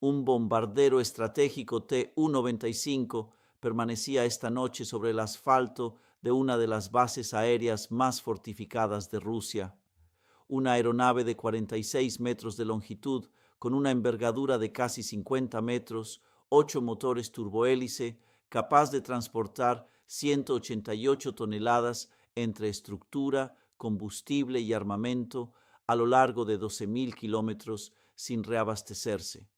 Un bombardero estratégico Tu-95 permanecía esta noche sobre el asfalto de una de las bases aéreas más fortificadas de Rusia. Una aeronave de 46 metros de longitud, con una envergadura de casi 50 metros, 8 motores turbohélice, capaz de transportar 188 toneladas entre estructura, combustible y armamento a lo largo de 12.000 kilómetros sin reabastecerse.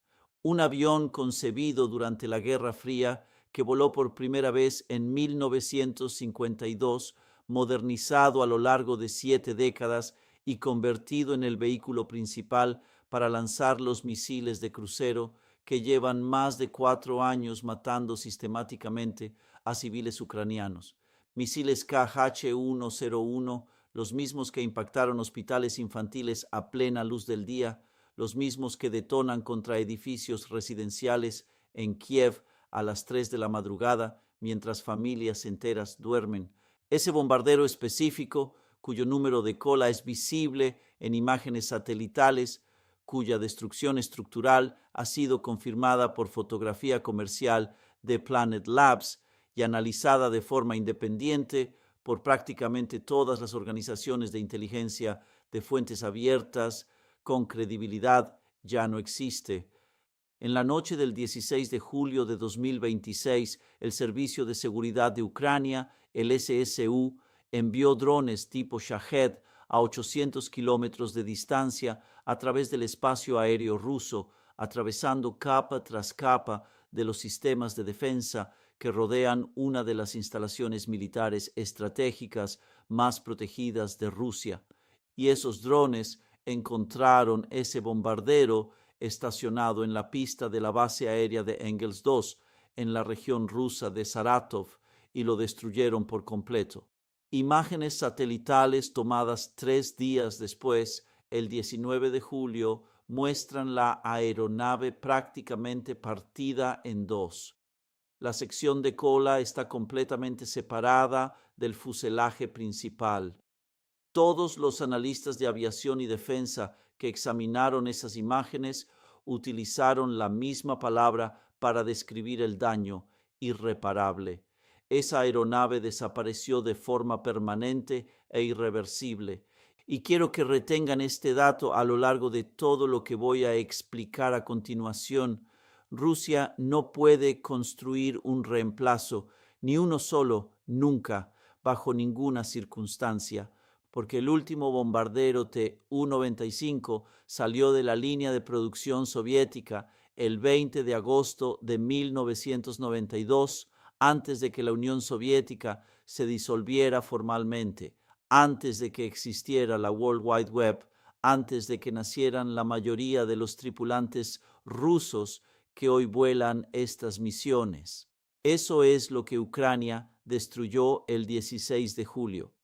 Un avión concebido durante la Guerra Fría que voló por primera vez en 1952, modernizado a lo largo de 7 décadas y convertido en el vehículo principal para lanzar los misiles de crucero que llevan más de 4 años matando sistemáticamente a civiles ucranianos. Misiles KH-101, los mismos que impactaron hospitales infantiles a plena luz del día, los mismos que detonan contra edificios residenciales en Kiev a las 3 de la madrugada mientras familias enteras duermen. Ese bombardero específico, cuyo número de cola es visible en imágenes satelitales, cuya destrucción estructural ha sido confirmada por fotografía comercial de Planet Labs y analizada de forma independiente por prácticamente todas las organizaciones de inteligencia de fuentes abiertas, con credibilidad, ya no existe. En la noche del 16 de julio de 2026, el Servicio de Seguridad de Ucrania, el SSU, envió drones tipo Shahed a 800 kilómetros de distancia a través del espacio aéreo ruso, atravesando capa tras capa de los sistemas de defensa que rodean una de las instalaciones militares estratégicas más protegidas de Rusia. Y esos drones encontraron ese bombardero estacionado en la pista de la base aérea de Engels II, en la región rusa de Saratov, y lo destruyeron por completo. Imágenes satelitales tomadas 3 días después, el 19 de julio, muestran la aeronave prácticamente partida en dos. La sección de cola está completamente separada del fuselaje principal. Todos los analistas de aviación y defensa que examinaron esas imágenes utilizaron la misma palabra para describir el daño: irreparable. Esa aeronave desapareció de forma permanente e irreversible. Y quiero que retengan este dato a lo largo de todo lo que voy a explicar a continuación. Rusia no puede construir un reemplazo, ni uno solo, nunca, bajo ninguna circunstancia, porque el último bombardero Tu-95 salió de la línea de producción soviética el 20 de agosto de 1992, antes de que la Unión Soviética se disolviera formalmente, antes de que existiera la World Wide Web, antes de que nacieran la mayoría de los tripulantes rusos que hoy vuelan estas misiones. Eso es lo que Ucrania destruyó el 16 de julio.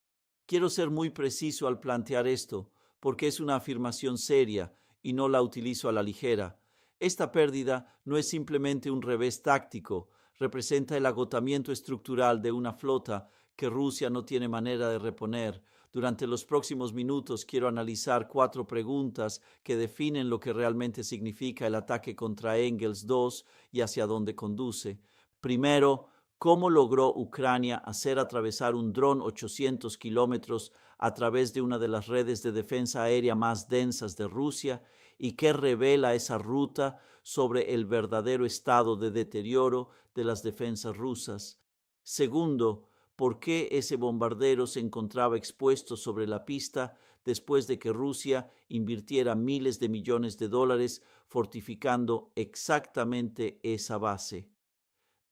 Quiero ser muy preciso al plantear esto, porque es una afirmación seria y no la utilizo a la ligera. Esta pérdida no es simplemente un revés táctico, representa el agotamiento estructural de una flota que Rusia no tiene manera de reponer. Durante los próximos minutos quiero analizar 4 preguntas que definen lo que realmente significa el ataque contra Engels II y hacia dónde conduce. Primero, ¿cómo logró Ucrania hacer atravesar un dron 800 kilómetros a través de una de las redes de defensa aérea más densas de Rusia? ¿Y qué revela esa ruta sobre el verdadero estado de deterioro de las defensas rusas? Segundo, ¿por qué ese bombardero se encontraba expuesto sobre la pista después de que Rusia invirtiera miles de millones de dólares fortificando exactamente esa base?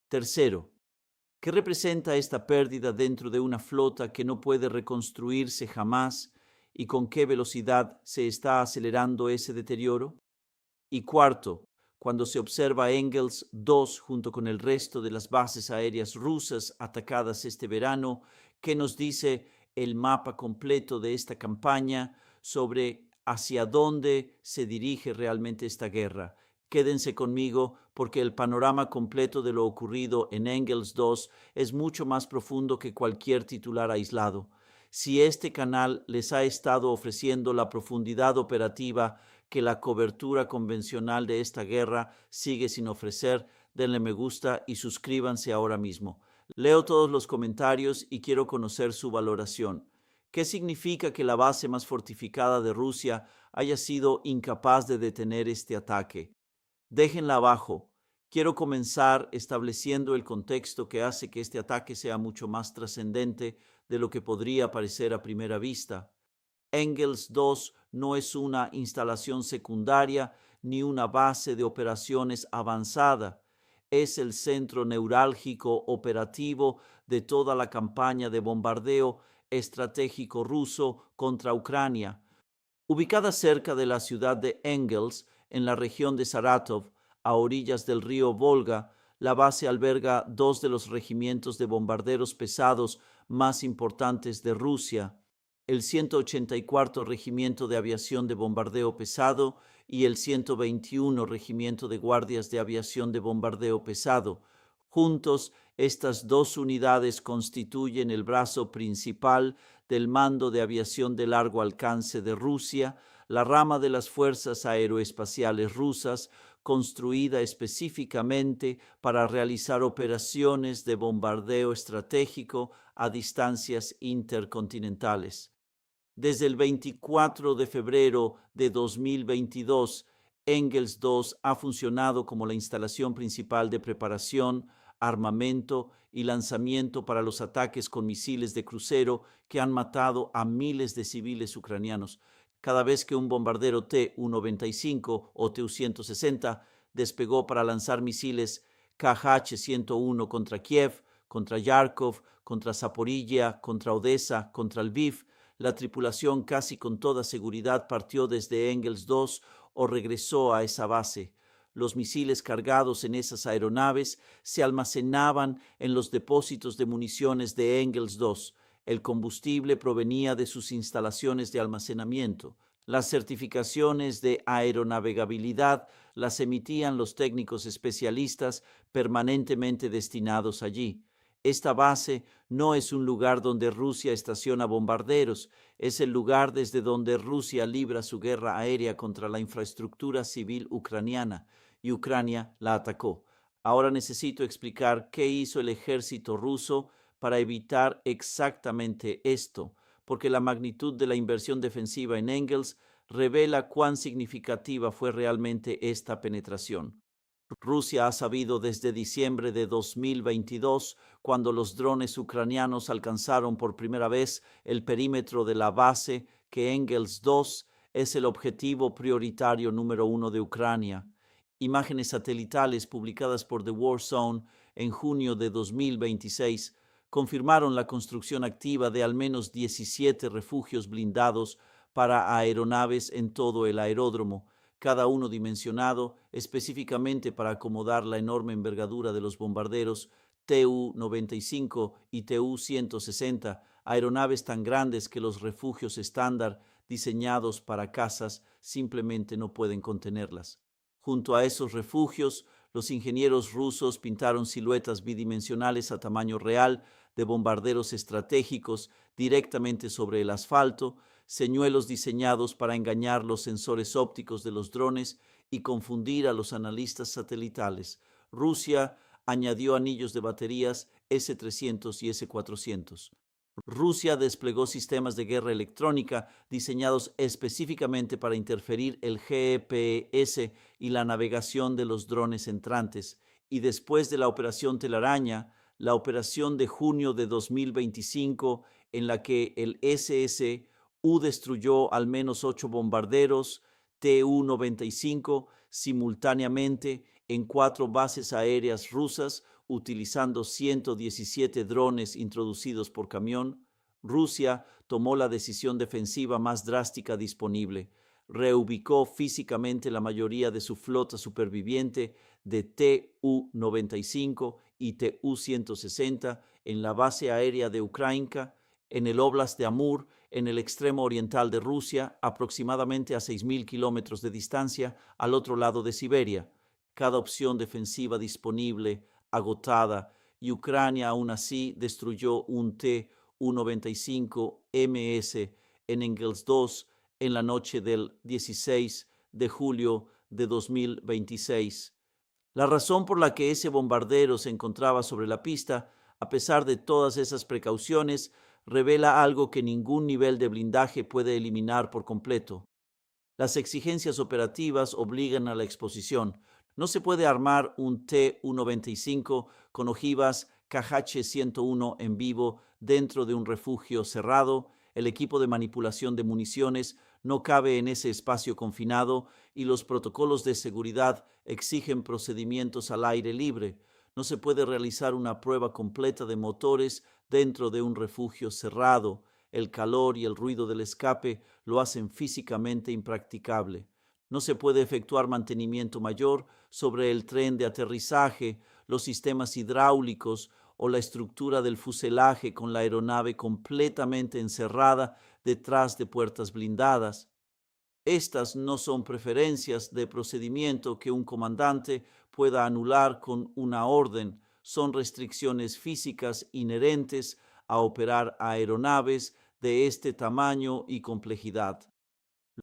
Tercero, ¿qué representa esta pérdida dentro de una flota que no puede reconstruirse jamás y con qué velocidad se está acelerando ese deterioro? Y cuarto, cuando se observa Engels II junto con el resto de las bases aéreas rusas atacadas este verano, ¿qué nos dice el mapa completo de esta campaña sobre hacia dónde se dirige realmente esta guerra? Quédense conmigo porque el panorama completo de lo ocurrido en Engels II es mucho más profundo que cualquier titular aislado. Si este canal les ha estado ofreciendo la profundidad operativa que la cobertura convencional de esta guerra sigue sin ofrecer. Denle me gusta y suscríbanse ahora mismo. Leo todos los comentarios y quiero conocer su valoración. ¿Qué significa que la base más fortificada de Rusia haya sido incapaz de detener este ataque? Déjenla abajo. Quiero comenzar estableciendo el contexto que hace que este ataque sea mucho más trascendente de lo que podría parecer a primera vista. Engels 2 no es una instalación secundaria ni una base de operaciones avanzada. Es el centro neurálgico operativo de toda la campaña de bombardeo estratégico ruso contra Ucrania. Ubicada cerca de la ciudad de Engels, en la región de Saratov, a orillas del río Volga, la base alberga dos de los regimientos de bombarderos pesados más importantes de Rusia, el 184 Regimiento de Aviación de Bombardeo Pesado y el 121 Regimiento de Guardias de Aviación de Bombardeo Pesado. Juntos, estas dos unidades constituyen el brazo principal del Mando de Aviación de Largo Alcance de Rusia, la rama de las Fuerzas Aeroespaciales Rusas, construida específicamente para realizar operaciones de bombardeo estratégico a distancias intercontinentales. Desde el 24 de febrero de 2022, Engels 2 ha funcionado como la instalación principal de preparación, armamento y lanzamiento para los ataques con misiles de crucero que han matado a miles de civiles ucranianos. Cada vez que un bombardero Tu-95 o Tu-160 despegó para lanzar misiles Kh-101 contra Kiev, contra Kharkov, contra Zaporilla, contra Odessa, contra Lviv, la tripulación casi con toda seguridad partió desde Engels 2 o regresó a esa base. Los misiles cargados en esas aeronaves se almacenaban en los depósitos de municiones de Engels 2. El combustible provenía de sus instalaciones de almacenamiento. Las certificaciones de aeronavegabilidad las emitían los técnicos especialistas permanentemente destinados allí. Esta base no es un lugar donde Rusia estaciona bombarderos, es el lugar desde donde Rusia libra su guerra aérea contra la infraestructura civil ucraniana y Ucrania la atacó. Ahora necesito explicar qué hizo el ejército ruso para evitar exactamente esto, porque la magnitud de la inversión defensiva en Engels revela cuán significativa fue realmente esta penetración. Rusia ha sabido desde diciembre de 2022, cuando los drones ucranianos alcanzaron por primera vez el perímetro de la base, que Engels 2 es el objetivo prioritario número 1 de Ucrania. Imágenes satelitales publicadas por The War Zone en junio de 2026 confirmaron la construcción activa de al menos 17 refugios blindados para aeronaves en todo el aeródromo, cada uno dimensionado específicamente para acomodar la enorme envergadura de los bombarderos Tu-95 y Tu-160, aeronaves tan grandes que los refugios estándar diseñados para cazas simplemente no pueden contenerlas. Junto a esos refugios, los ingenieros rusos pintaron siluetas bidimensionales a tamaño real de bombarderos estratégicos directamente sobre el asfalto, señuelos diseñados para engañar los sensores ópticos de los drones y confundir a los analistas satelitales. Rusia añadió anillos de baterías S-300 y S-400. Rusia desplegó sistemas de guerra electrónica diseñados específicamente para interferir el GPS y la navegación de los drones entrantes. Y después de la Operación Telaraña, la operación de junio de 2025, en la que el SSU destruyó al menos 8 bombarderos Tu-95 simultáneamente en 4 bases aéreas rusas, utilizando 117 drones introducidos por camión, Rusia tomó la decisión defensiva más drástica disponible. Reubicó físicamente la mayoría de su flota superviviente de Tu-95 y Tu-160 en la base aérea de Ukrainka, en el Oblast de Amur, en el extremo oriental de Rusia, aproximadamente a 6,000 kilómetros de distancia, al otro lado de Siberia. Cada opción defensiva disponible agotada, y Ucrania aún así destruyó un Tu-95 MS en Engels 2 en la noche del 16 de julio de 2026. La razón por la que ese bombardero se encontraba sobre la pista, a pesar de todas esas precauciones, revela algo que ningún nivel de blindaje puede eliminar por completo. Las exigencias operativas obligan a la exposición. No se puede armar un T-195 con ojivas KH-101 en vivo dentro de un refugio cerrado. El equipo de manipulación de municiones no cabe en ese espacio confinado y los protocolos de seguridad exigen procedimientos al aire libre. No se puede realizar una prueba completa de motores dentro de un refugio cerrado. El calor y el ruido del escape lo hacen físicamente impracticable. No se puede efectuar mantenimiento mayor sobre el tren de aterrizaje, los sistemas hidráulicos o la estructura del fuselaje con la aeronave completamente encerrada detrás de puertas blindadas. Estas no son preferencias de procedimiento que un comandante pueda anular con una orden, son restricciones físicas inherentes a operar aeronaves de este tamaño y complejidad.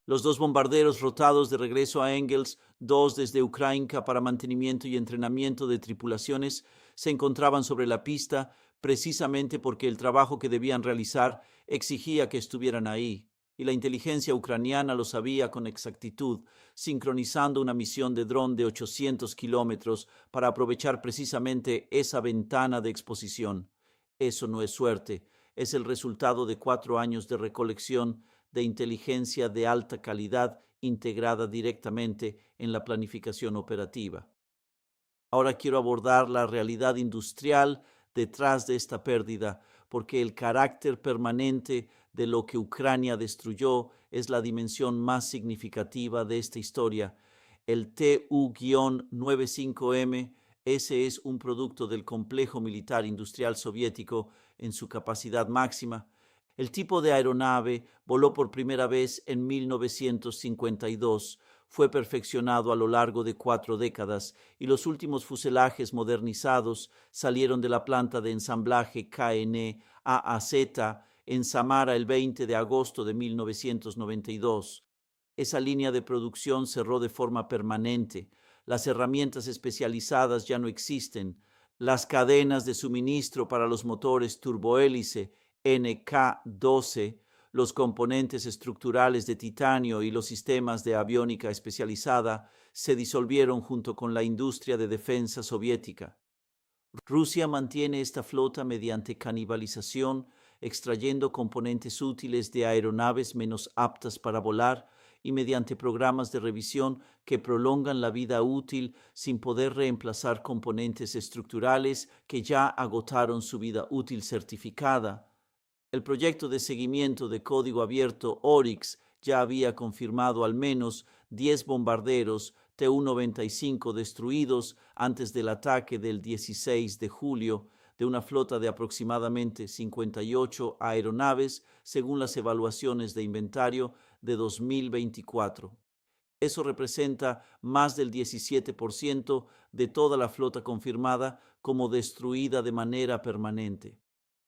Los dos bombarderos rotados de regreso a Engels, dos desde Ukrainka para mantenimiento y entrenamiento de tripulaciones, se encontraban sobre la pista precisamente porque el trabajo que debían realizar exigía que estuvieran ahí, y la inteligencia ucraniana lo sabía con exactitud, sincronizando una misión de dron de 800 kilómetros para aprovechar precisamente esa ventana de exposición. Eso no es suerte, es el resultado de 4 años de recolección de inteligencia de alta calidad integrada directamente en la planificación operativa. Ahora quiero abordar la realidad industrial detrás de esta pérdida, porque el carácter permanente de lo que Ucrania destruyó es la dimensión más significativa de esta historia. El Tu-95M, ese es un producto del complejo militar industrial soviético en su capacidad máxima. El tipo de aeronave voló por primera vez en 1952, fue perfeccionado a lo largo de 4 décadas y los últimos fuselajes modernizados salieron de la planta de ensamblaje KN-AAZ en Samara el 20 de agosto de 1992. Esa línea de producción cerró de forma permanente. Las herramientas especializadas ya no existen. Las cadenas de suministro para los motores turbohélice NK-12, los componentes estructurales de titanio y los sistemas de aviónica especializada se disolvieron junto con la industria de defensa soviética. Rusia mantiene esta flota mediante canibalización, extrayendo componentes útiles de aeronaves menos aptas para volar y mediante programas de revisión que prolongan la vida útil sin poder reemplazar componentes estructurales que ya agotaron su vida útil certificada. El proyecto de seguimiento de código abierto Oryx ya había confirmado al menos 10 bombarderos Tu-95 destruidos antes del ataque del 16 de julio de una flota de aproximadamente 58 aeronaves, según las evaluaciones de inventario de 2024. Eso representa más del 17% de toda la flota confirmada como destruida de manera permanente.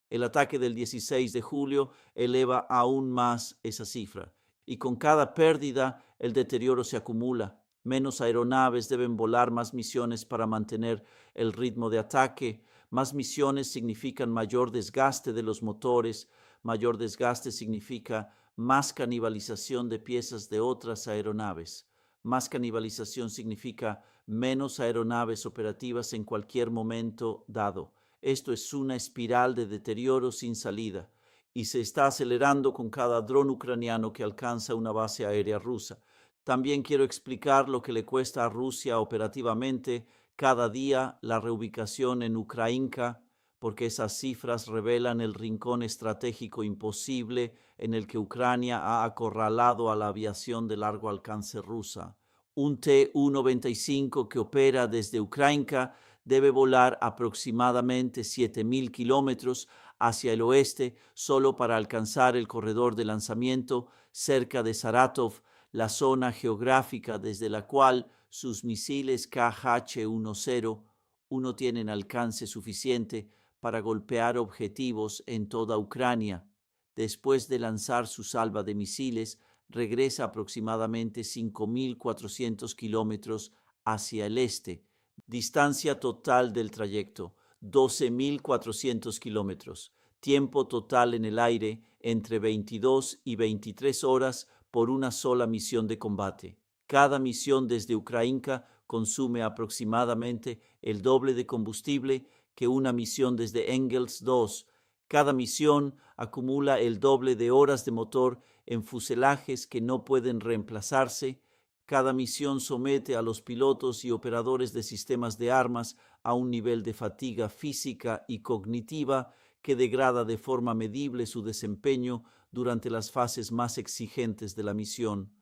El ataque del 16 de julio eleva aún más esa cifra, y con cada pérdida el deterioro se acumula. Menos aeronaves deben volar más misiones para mantener el ritmo de ataque. Más misiones significan mayor desgaste de los motores. Mayor desgaste significa más canibalización de piezas de otras aeronaves. Más canibalización significa menos aeronaves operativas en cualquier momento dado. Esto es una espiral de deterioro sin salida y se está acelerando con cada dron ucraniano que alcanza una base aérea rusa. También quiero explicar lo que le cuesta a Rusia operativamente cada día la reubicación en Ukrainka, porque esas cifras revelan el rincón estratégico imposible en el que Ucrania ha acorralado a la aviación de largo alcance rusa. Un Tu-95 que opera desde Ukrainka debe volar aproximadamente 7,000 kilómetros hacia el oeste solo para alcanzar el corredor de lanzamiento cerca de Saratov, la zona geográfica desde la cual sus misiles KH-10 tienen alcance suficiente para golpear objetivos en toda Ucrania. Después de lanzar su salva de misiles, regresa aproximadamente 5.400 kilómetros hacia el este. Distancia total del trayecto, 12.400 kilómetros. Tiempo total en el aire, entre 22 y 23 horas por una sola misión de combate. Cada misión desde Ukrainka consume aproximadamente el doble de combustible que una misión desde Engels 2. Cada misión acumula el doble de horas de motor en fuselajes que no pueden reemplazarse. Cada misión somete a los pilotos y operadores de sistemas de armas a un nivel de fatiga física y cognitiva que degrada de forma medible su desempeño durante las fases más exigentes de la misión.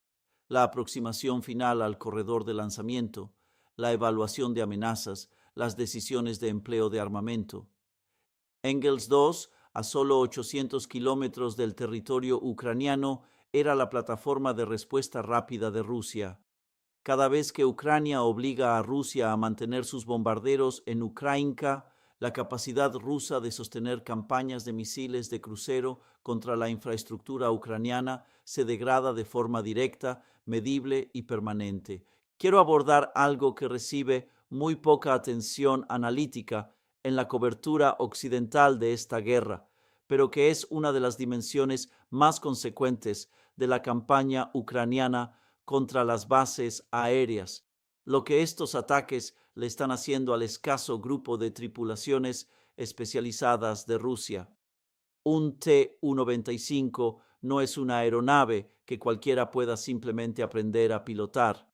La aproximación final al corredor de lanzamiento, la evaluación de amenazas, las decisiones de empleo de armamento. Engels 2, a solo 800 kilómetros del territorio ucraniano, era la plataforma de respuesta rápida de Rusia. Cada vez que Ucrania obliga a Rusia a mantener sus bombarderos en Ukrainka, la capacidad rusa de sostener campañas de misiles de crucero contra la infraestructura ucraniana se degrada de forma directa, medible y permanente. Quiero abordar algo que recibe muy poca atención analítica en la cobertura occidental de esta guerra, pero que es una de las dimensiones más consecuentes de la campaña ucraniana contra las bases aéreas, lo que estos ataques le están haciendo al escaso grupo de tripulaciones especializadas de Rusia. Un Tu-95 no es una aeronave que cualquiera pueda simplemente aprender a pilotar.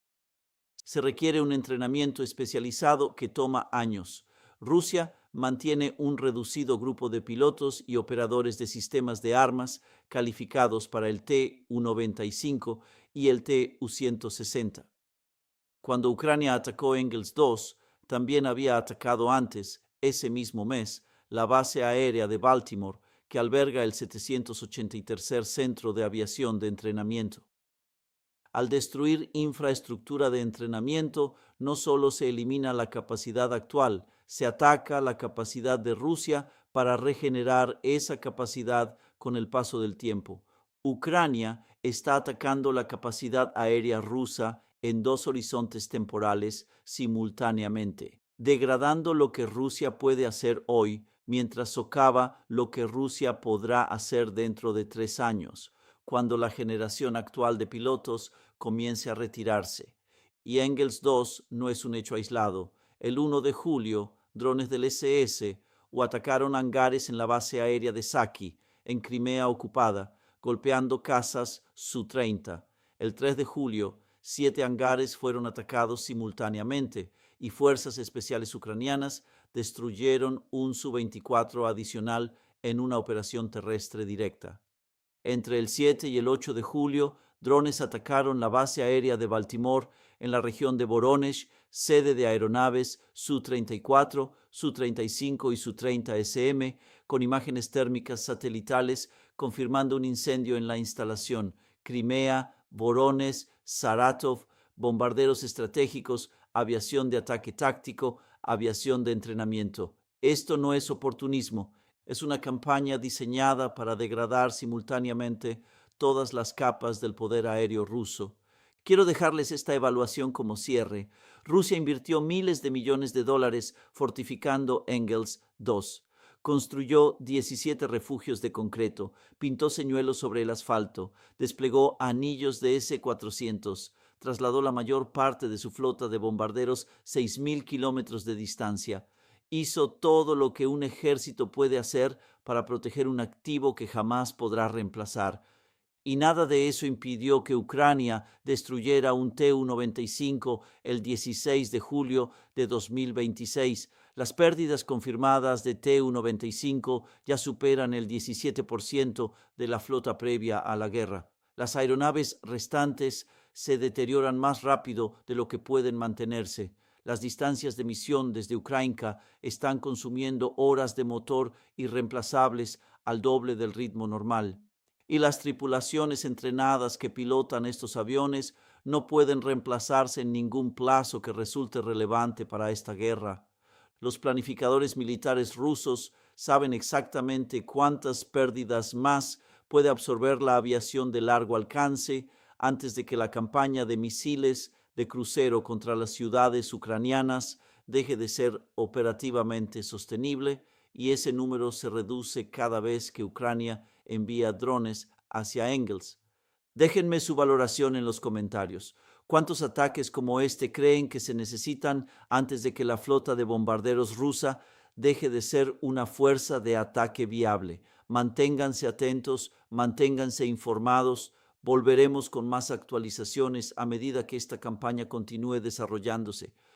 Se requiere un entrenamiento especializado que toma años. Rusia mantiene un reducido grupo de pilotos y operadores de sistemas de armas calificados para el Tu-95 y el Tu-160. Cuando Ucrania atacó Engels 2, también había atacado antes, ese mismo mes, la base aérea de Baltimore, que alberga el 783 Centro de Aviación de Entrenamiento. Al destruir infraestructura de entrenamiento, no solo se elimina la capacidad actual, se ataca la capacidad de Rusia para regenerar esa capacidad con el paso del tiempo. Ucrania está atacando la capacidad aérea rusa en dos horizontes temporales simultáneamente, degradando lo que Rusia puede hacer hoy mientras socava lo que Rusia podrá hacer dentro de 3 años, cuando la generación actual de pilotos comience a retirarse. Y Engels 2 no es un hecho aislado. El 1 de julio, drones del SS atacaron hangares en la base aérea de Saki, en Crimea ocupada, golpeando casas Su-30. El 3 de julio, 7 hangares fueron atacados simultáneamente y fuerzas especiales ucranianas destruyeron un Su-24 adicional en una operación terrestre directa. Entre el 7 y el 8 de julio, drones atacaron la base aérea de Baltimore en la región de Voronezh, sede de aeronaves Su-34, Su-35 y Su-30SM, con imágenes térmicas satelitales confirmando un incendio en la instalación. Crimea, Voronezh, Saratov, bombarderos estratégicos, aviación de ataque táctico, aviación de entrenamiento. Esto no es oportunismo. Es una campaña diseñada para degradar simultáneamente todas las capas del poder aéreo ruso. Quiero dejarles esta evaluación como cierre. Rusia invirtió miles de millones de dólares fortificando Engels 2. Construyó 17 refugios de concreto, pintó señuelos sobre el asfalto, desplegó anillos de S-400, trasladó la mayor parte de su flota de bombarderos 6.000 kilómetros de distancia. Hizo todo lo que un ejército puede hacer para proteger un activo que jamás podrá reemplazar. Y nada de eso impidió que Ucrania destruyera un Tu-95 el 16 de julio de 2026. Las pérdidas confirmadas de Tu-95 ya superan el 17% de la flota previa a la guerra. Las aeronaves restantes se deterioran más rápido de lo que pueden mantenerse. Las distancias de misión desde Ukrainka están consumiendo horas de motor irreemplazables al doble del ritmo normal. Y las tripulaciones entrenadas que pilotan estos aviones no pueden reemplazarse en ningún plazo que resulte relevante para esta guerra. Los planificadores militares rusos saben exactamente cuántas pérdidas más puede absorber la aviación de largo alcance antes de que la campaña de misiles de crucero contra las ciudades ucranianas deje de ser operativamente sostenible y ese número se reduce cada vez que Ucrania envía drones hacia Engels. Déjenme su valoración en los comentarios. ¿Cuántos ataques como este creen que se necesitan antes de que la flota de bombarderos rusa deje de ser una fuerza de ataque viable? Manténganse atentos, manténganse informados. Volveremos con más actualizaciones a medida que esta campaña continúe desarrollándose.